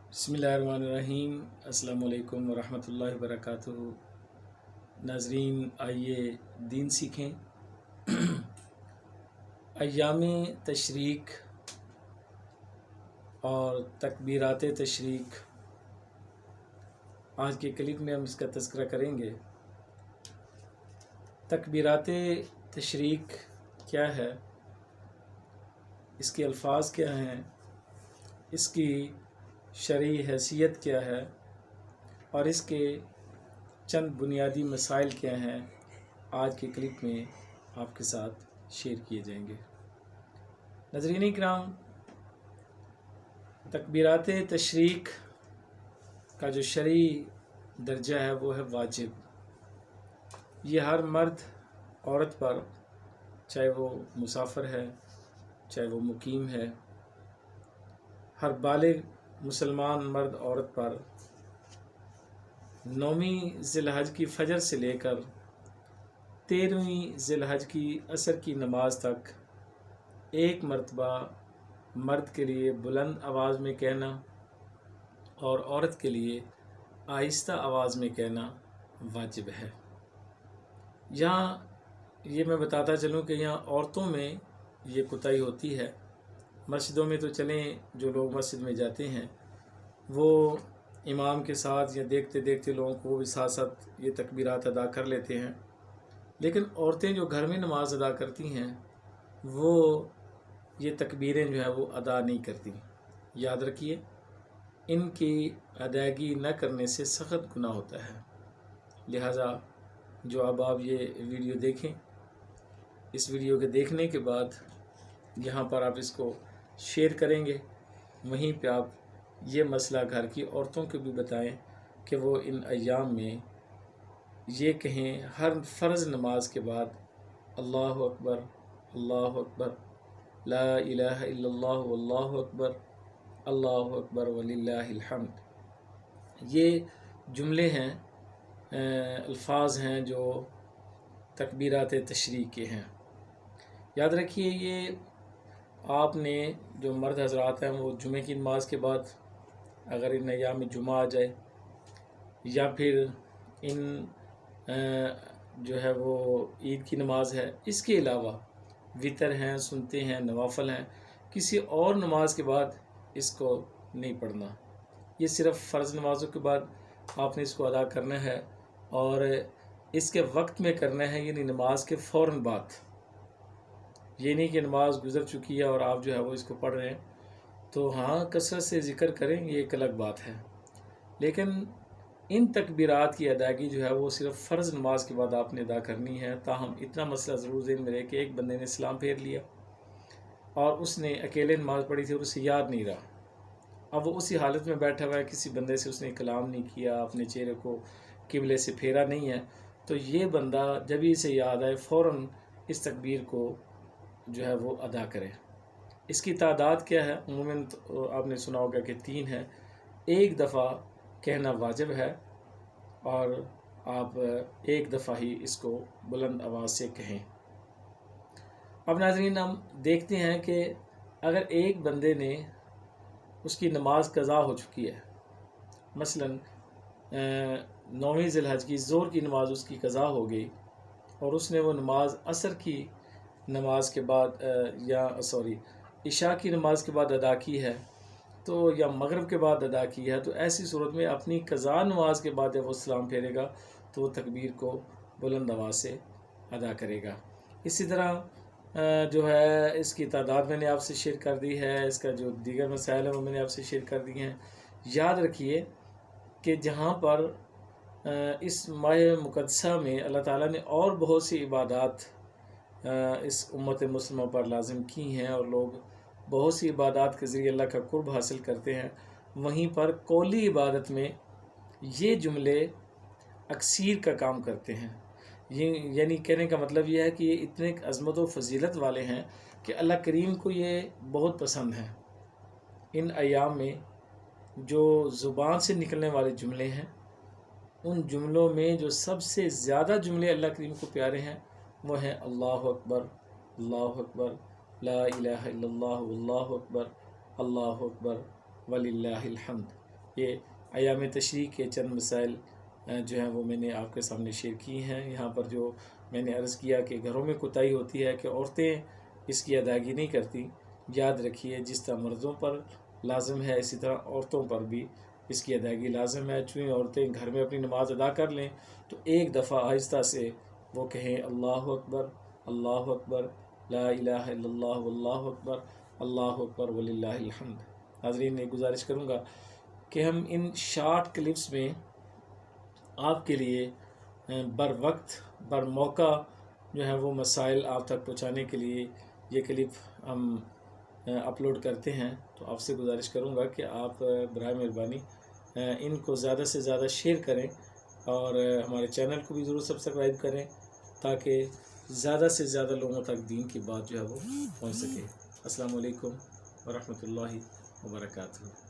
बिस्मिल्लाहिर्रहमानिर्रहीम। अस्सलाम वालेकुम वरहमतुल्लाहि वबरकातुहू। नाज़रीन, आइए दीन सीखें। अय्याम तशरीक और तकबीरात तशरीक, आज के क्लिप में हम इसका तज़किरा करेंगे। तकबीरात तशरीक क्या है, इसके अल्फाज क्या हैं, इसकी शरई हैसियत क्या है और इसके चंद बुनियादी मसाइल क्या हैं, आज के क्लिप में आपके साथ शेयर किए जाएंगे। नाज़रीन इकराम, तकबीरात तशरीक का जो शरई दर्जा है वो है वाजिब। ये हर मर्द औरत पर, चाहे वो मुसाफिर है चाहे वो मुकीम है, हर बालिग मुसलमान मर्द औरत पर 9वीं ज़िलहज की फ़जर से लेकर 13वीं ज़िलहज की असर की नमाज तक एक मरतबा मर्द के लिए बुलंद आवाज़ में कहना और औरत के लिए आहिस्ता आवाज़ में कहना वाजिब है। यहाँ ये मैं बताता चलूँ कि यहाँ औरतों में ये कोताही होती है। मस्जिदों में तो चलें, जो लोग मस्जिद में जाते हैं वो इमाम के साथ या देखते देखते लोगों को भी साथ साथ ये तकबीरात अदा कर लेते हैं, लेकिन औरतें जो घर में नमाज अदा करती हैं वो ये तकबीरें जो है वो अदा नहीं करती। याद रखिए, इनकी अदायगी न करने से सख्त गुनाह होता है। लिहाजा जो अब आप ये वीडियो देखें, इस वीडियो के देखने के बाद जहाँ पर आप इसको शेयर करेंगे वहीं पे आप ये मसला घर की औरतों को भी बताएं कि वो इन अय्याम में ये कहें हर फ़र्ज़ नमाज के बाद अल्लाहु अकबर ला इलाहा इल्लल्लाह वल्लाहु अकबर वलिल्लाहिल हम्द। ये जुमले हैं, अल्फाज हैं जो तकबीरात तशरीक के हैं। याद रखिए, ये आपने जो मर्द हज़रात हैं वो जुमे की नमाज के बाद अगर इन अय्याम में जुमा आ जाए या फिर इन जो है वो ईद की नमाज है, इसके अलावा वितर हैं, सुनते हैं, नवाफल हैं, किसी और नमाज के बाद इसको नहीं पढ़ना। ये सिर्फ़ फ़र्ज़ नमाज़ों के बाद आपने इसको अदा करना है और इसके वक्त में करना है, यानी नमाज के फ़ौरन बाद। ये नहीं कि नमाज गुज़र चुकी है और आप जो है वो इसको पढ़ रहे हैं, तो हाँ कसरत से ज़िक्र करें, ये एक अलग बात है, लेकिन इन तकबीरात की अदायगी जो है वो सिर्फ़ फ़र्ज़ नमाज के बाद आपने अदा करनी है। ताहम इतना मसला ज़रूर ज़हन में रहे कि एक बंदे ने सलाम फेर लिया और उसने अकेले नमाज़ पढ़ी थी और उसे याद नहीं रहा, अब वो उसी हालत में बैठा हुआ है, किसी बंदे से उसने कलाम नहीं किया, अपने चेहरे को किबले से फेरा नहीं है, तो ये बंदा जब ही इसे याद आए फ़ौरन इस तकबीर को जो है वो अदा करे। इसकी तादाद क्या है? उम्मन तो आपने सुना होगा कि 3 है। एक दफ़ा कहना वाजिब है और आप एक दफ़ा ही इसको बुलंद आवाज़ से कहें। अब नाज़रीन, हम देखते हैं कि अगर एक बंदे ने उसकी नमाज कज़ा हो चुकी है, मसलन 9वीं ज़िलहज की ज़ोहर की नमाज उसकी कज़ा हो गई और उसने वो नमाज असर की नमाज के बाद इशा की नमाज के बाद अदा की है, तो या मगरिब के बाद अदा की है, तो ऐसी सूरत में अपनी कज़ा नमाज के बाद जब वो सलाम फेरेगा तो वो तकबीर को बुलंद आवाज़ से अदा करेगा। इसी तरह जो है इसकी तादाद मैंने आपसे शेयर कर दी है, इसका जो दीगर मसाइल हैं वो मैंने आपसे शेयर कर दिए हैं। याद रखिए कि जहाँ पर इस माह मुक़द्दसा में अल्लाह ताला ने और बहुत सी इबादात इस उम्मत मुस्लिमा पर लाजिम की हैं और लोग बहुत सी इबादत के ज़रिए अल्लाह का कुर्ब हासिल करते हैं, वहीं पर कौली इबादत में ये जुमले अक्सीर का काम करते हैं। ये यानी कहने का मतलब ये है कि ये इतने अज़मत व फजीलत वाले हैं कि अल्लाह करीम को ये बहुत पसंद है। इन अय्याम में जो ज़ुबान से निकलने वाले जुमले हैं, उन जुमलों में जो सबसे ज़्यादा जुमले अल्लाह करीम को प्यारे हैं वो हैं अल्लाहु अकबर ला इलाहा इल्लल्लाह वल्लाहु अकबर वलिल्लाहिल हम्द। یہ ایام تشریق کے چند مسائل جو ہیں وہ میں نے آپ کے سامنے شیئر کی ہیں۔ یہاں پر جو میں نے عرض کیا کہ گھروں میں کوتاہی ہوتی ہے کہ عورتیں اس کی ادائیگی نہیں کرتی، یاد رکھیے جس طرح مردوں پر لازم ہے اسی طرح عورتوں پر بھی اس کی ادائیگی لازم ہے۔ چونکہ عورتیں گھر میں اپنی نماز ادا کر لیں تو ایک دفعہ آہستہ سے وہ کہیں اللہ اکبر، اللہ اکبر، لا الہ الا اللہ واللہ اکبر، اللہ اکبر وللہ الحمد۔ ناظرین نے گزارش کروں گا کہ ہم ان شارٹ کلپس میں آپ کے لیے بر وقت بر موقع جو ہے وہ مسائل آپ تک پہنچانے کے لیے یہ کلپ ہم اپلوڈ کرتے ہیں۔ تو آپ سے گزارش کروں گا کہ آپ برائے مہربانی ان کو زیادہ سے زیادہ شیئر کریں اور ہمارے چینل کو بھی ضرور سبسکرائب کریں تاکہ زیادہ سے زیادہ لوگوں تک دین کی بات جو ہے وہ پہنچ سکے۔ السلام علیکم ورحمۃ اللہ وبرکاتہ۔